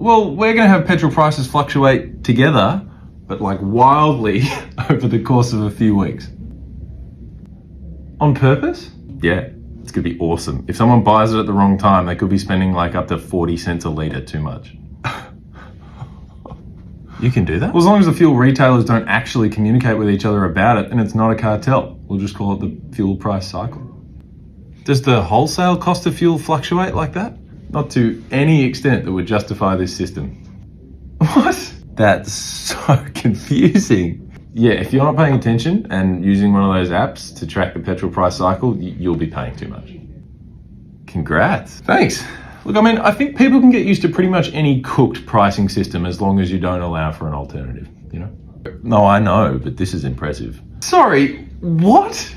Well, we're going to have petrol prices fluctuate together, but like wildly over the course of a few weeks. On purpose? Yeah, it's going to be awesome. If someone buys it at the wrong time, they could be spending like up to 40 cents a litre too much. You can do that? Well, as long as the fuel retailers don't actually communicate with each other about it, and it's not a cartel. We'll just call it the fuel price cycle. Does the wholesale cost of fuel fluctuate like that? Not to any extent that would justify this system. What? That's so confusing. Yeah, if you're not paying attention and using one of those apps to track the petrol price cycle, you'll be paying too much. Congrats. Thanks. Look, I mean, I think people can get used to pretty much any cooked pricing system as long as you don't allow for an alternative, you know? No, I know, but this is impressive. Sorry, what?